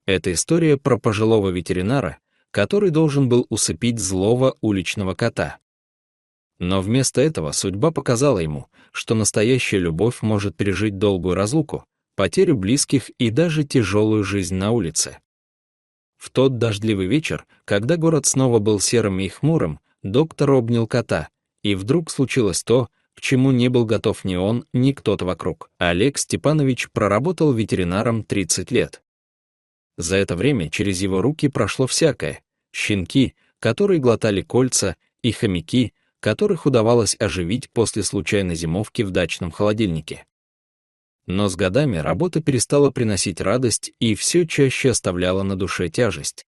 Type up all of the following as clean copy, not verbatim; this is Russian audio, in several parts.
Это история про пожилого ветеринара, который должен был усыпить злого уличного кота. Но вместо этого судьба показала ему, что настоящая любовь может пережить долгую разлуку, потерю близких и даже тяжелую жизнь на улице. В тот дождливый вечер, когда город снова был серым и хмурым, доктор обнял кота, и вдруг случилось то, к чему не был готов ни он, ни кто-то вокруг. Олег Степанович проработал ветеринаром 30 лет. За это время через его руки прошло всякое: щенки, которые глотали кольца, и хомяки, которых удавалось оживить после случайной зимовки в дачном холодильнике. Но с годами работа перестала приносить радость и все чаще оставляла на душе тяжесть.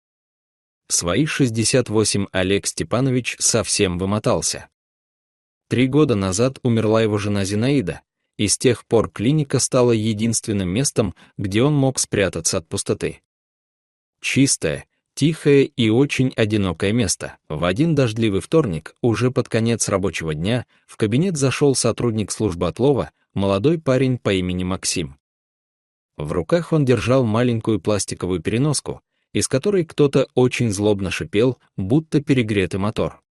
В свои 68 Олег Степанович совсем вымотался. 3 года назад умерла его жена Зинаида, и с тех пор клиника стала единственным местом, где он мог спрятаться от пустоты. Чистое, тихое и очень одинокое место. В один дождливый вторник, уже под конец рабочего дня, в кабинет зашел сотрудник службы отлова, молодой парень по имени Максим. В руках он держал маленькую пластиковую переноску, из которой кто-то очень злобно шипел, будто перегретый мотор.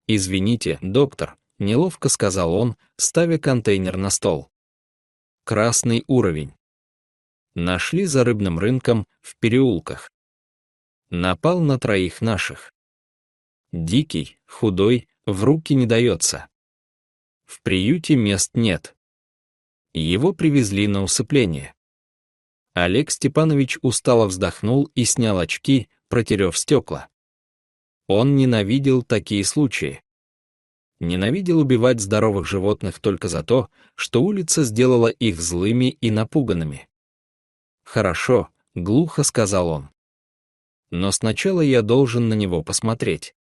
«Извините, доктор», — неловко сказал он, ставя контейнер на стол. «Красный уровень. Нашли за рыбным рынком, в переулках. Напал на 3 наших. Дикий, худой, в руки не дается. В приюте мест нет. Его привезли на усыпление». Олег Степанович устало вздохнул и снял очки, протерев стекла. Он ненавидел такие случаи. Ненавидел убивать здоровых животных только за то, что улица сделала их злыми и напуганными. «Хорошо», — глухо сказал он. «Но сначала я должен на него посмотреть.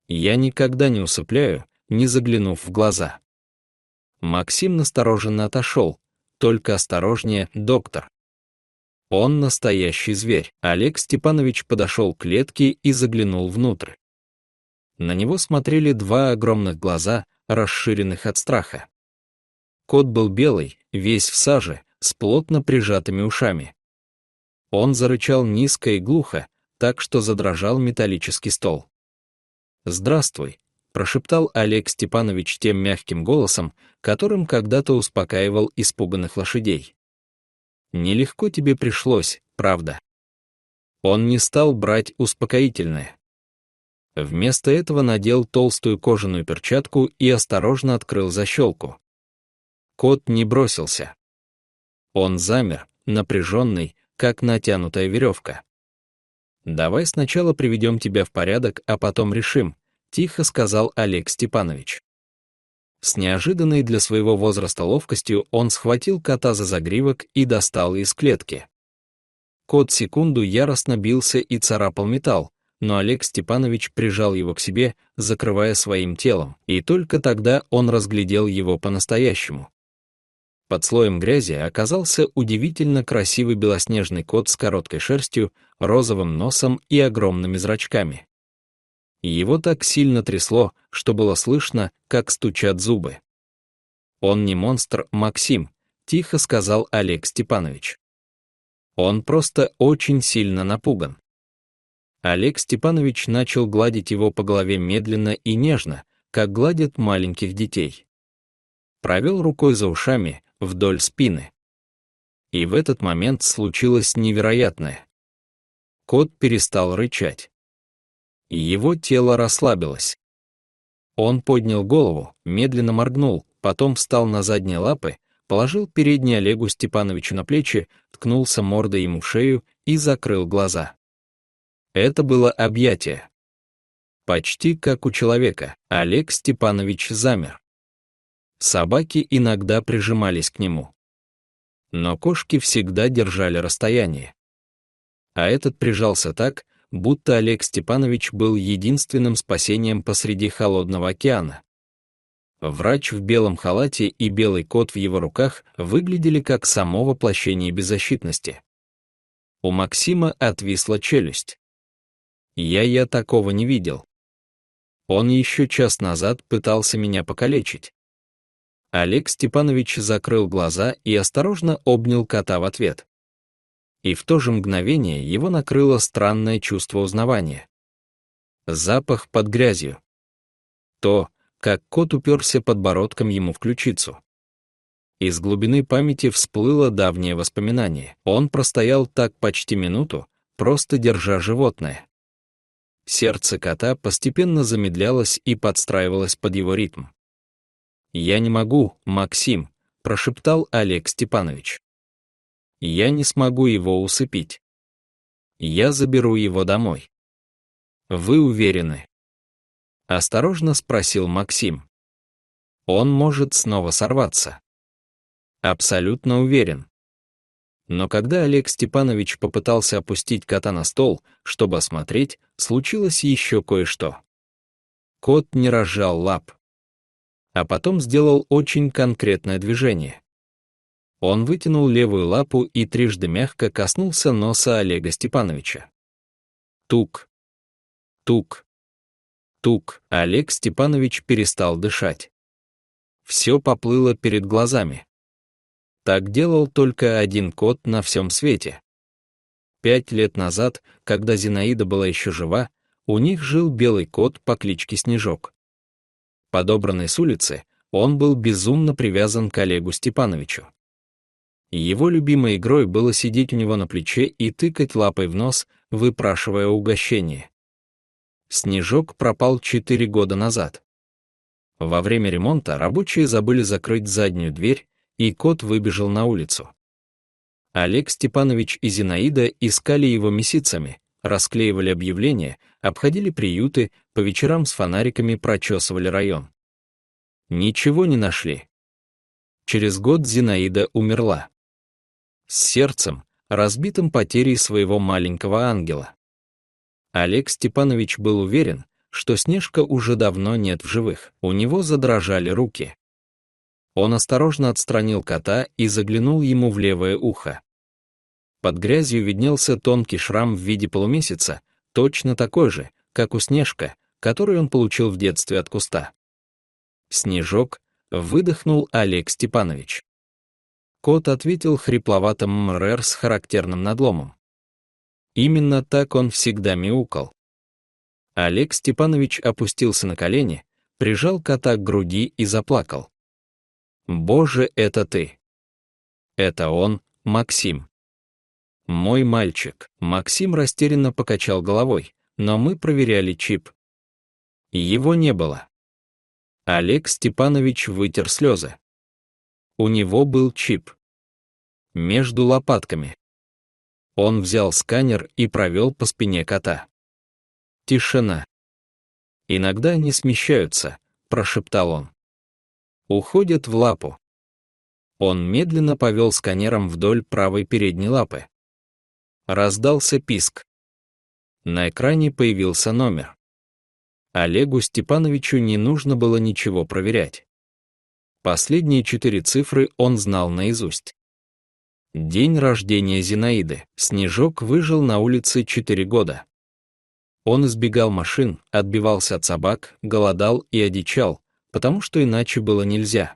Я никогда не усыпляю, не заглянув в глаза». Максим настороженно отошел. «Только осторожнее, доктор. Он настоящий зверь». Олег Степанович подошел к клетке и заглянул внутрь. На него смотрели 2 огромных глаза, расширенных от страха. Кот был белый, весь в саже, с плотно прижатыми ушами. Он зарычал низко и глухо, так что задрожал металлический стол. «Здравствуй», — прошептал Олег Степанович тем мягким голосом, которым когда-то успокаивал испуганных лошадей. «Нелегко тебе пришлось, правда?» Он не стал брать успокоительное. Вместо этого надел толстую кожаную перчатку и осторожно открыл защелку. Кот не бросился. Он замер, напряженный, как натянутая веревка. «Давай сначала приведем тебя в порядок, а потом решим», — тихо сказал Олег Степанович. С неожиданной для своего возраста ловкостью он схватил кота за загривок и достал из клетки. Кот секунду яростно бился и царапал металл, но Олег Степанович прижал его к себе, закрывая своим телом, и только тогда он разглядел его по-настоящему. Под слоем грязи оказался удивительно красивый белоснежный кот с короткой шерстью, розовым носом и огромными зрачками. Его так сильно трясло, что было слышно, как стучат зубы. «Он не монстр, Максим», — тихо сказал Олег Степанович. «Он просто очень сильно напуган». Олег Степанович начал гладить его по голове медленно и нежно, как гладят маленьких детей. Провел рукой за ушами, вдоль спины. И в этот момент случилось невероятное. Кот перестал рычать. Его тело расслабилось. Он поднял голову, медленно моргнул, потом встал на задние лапы, положил передний Олегу Степановичу на плечи, ткнулся мордой ему в шею и закрыл глаза. Это было объятие. Почти как у человека. Олег Степанович замер. Собаки иногда прижимались к нему. Но кошки всегда держали расстояние. А этот прижался так, будто Олег Степанович был единственным спасением посреди холодного океана. Врач в белом халате и белый кот в его руках выглядели как само воплощение беззащитности. У Максима отвисла челюсть. Я такого не видел. Он еще час назад пытался меня покалечить. Олег Степанович закрыл глаза и осторожно обнял кота в ответ. И в то же мгновение его накрыло странное чувство узнавания. Запах под грязью. То, как кот уперся подбородком ему в ключицу. Из глубины памяти всплыло давнее воспоминание. Он простоял так почти минуту, просто держа животное. Сердце кота постепенно замедлялось и подстраивалось под его ритм. «Я не могу, Максим», — прошептал Олег Степанович. «Я не смогу его усыпить. Я заберу его домой». «Вы уверены?» — осторожно спросил Максим. «Он может снова сорваться». «Абсолютно уверен». Но когда Олег Степанович попытался опустить кота на стол, чтобы осмотреть, случилось еще кое-что. Кот не разжал лап. А потом сделал очень конкретное движение. Он вытянул левую лапу и трижды мягко коснулся носа Олега Степановича. Тук. Тук. Тук. Олег Степанович перестал дышать. Все поплыло перед глазами. Так делал только один кот на всем свете. 5 лет назад, когда Зинаида была еще жива, у них жил белый кот по кличке Снежок. Подобранный с улицы, он был безумно привязан к Олегу Степановичу. Его любимой игрой было сидеть у него на плече и тыкать лапой в нос, выпрашивая угощение. Снежок пропал 4 года назад. Во время ремонта рабочие забыли закрыть заднюю дверь, и кот выбежал на улицу. Олег Степанович и Зинаида искали его месяцами, расклеивали объявления, обходили приюты, по вечерам с фонариками прочесывали район. Ничего не нашли. Через год Зинаида умерла. С сердцем, разбитым потерей своего маленького ангела. Олег Степанович был уверен, что Снежка уже давно нет в живых, у него задрожали руки. Он осторожно отстранил кота и заглянул ему в левое ухо. Под грязью виднелся тонкий шрам в виде полумесяца, точно такой же, как у Снежка, который он получил в детстве от куста. «Снежок», — выдохнул Олег Степанович. Кот ответил хрипловатым мрр с характерным надломом. Именно так он всегда мяукал. Олег Степанович опустился на колени, прижал кота к груди и заплакал. «Боже, это ты!» «Это он, Максим». «Мой мальчик». Максим растерянно покачал головой, но мы проверяли чип. Его не было. Олег Степанович вытер слезы. У него был чип. Между лопатками. Он взял сканер и провел по спине кота. Тишина. «Иногда они смещаются», — прошептал он. «Уходят в лапу». Он медленно повел сканером вдоль правой передней лапы. Раздался писк. На экране появился номер. Олегу Степановичу не нужно было ничего проверять. Последние 4 цифры он знал наизусть. День рождения Зинаиды. Снежок выжил на улице 4 года. Он избегал машин, отбивался от собак, голодал и одичал, потому что иначе было нельзя.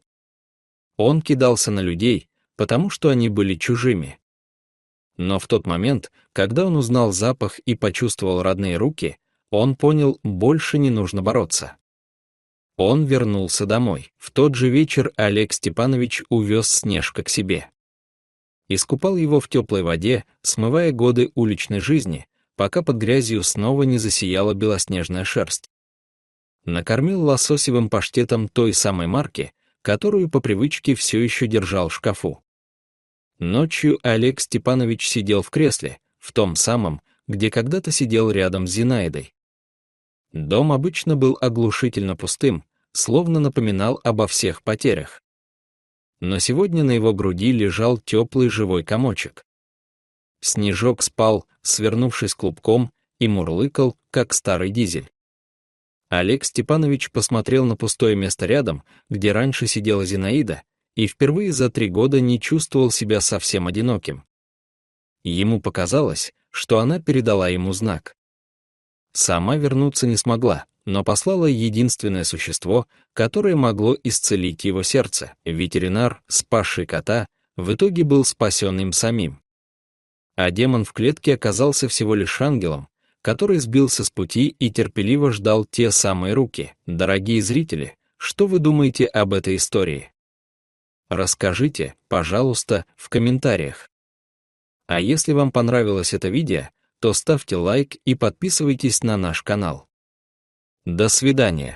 Он кидался на людей, потому что они были чужими. Но в тот момент, когда он узнал запах и почувствовал родные руки, он понял, больше не нужно бороться. Он вернулся домой. В тот же вечер Олег Степанович увез Снежка к себе. Искупал его в теплой воде, смывая годы уличной жизни, пока под грязью снова не засияла белоснежная шерсть. Накормил лососевым паштетом той самой марки, которую по привычке все еще держал в шкафу. Ночью Олег Степанович сидел в кресле, в том самом, где когда-то сидел рядом с Зинаидой. Дом обычно был оглушительно пустым, словно напоминал обо всех потерях. Но сегодня на его груди лежал теплый живой комочек. Снежок спал, свернувшись клубком, и мурлыкал, как старый дизель. Олег Степанович посмотрел на пустое место рядом, где раньше сидела Зинаида, и впервые за 3 года не чувствовал себя совсем одиноким. Ему показалось, что она передала ему знак. Сама вернуться не смогла, но послала единственное существо, которое могло исцелить его сердце. Ветеринар, спасший кота, в итоге был спасен им самим. а демон в клетке оказался всего лишь ангелом, который сбился с пути и терпеливо ждал те самые руки. Дорогие зрители, что вы думаете об этой истории? Расскажите, пожалуйста, в комментариях. А если вам понравилось это видео, то ставьте лайк и подписывайтесь на наш канал. До свидания.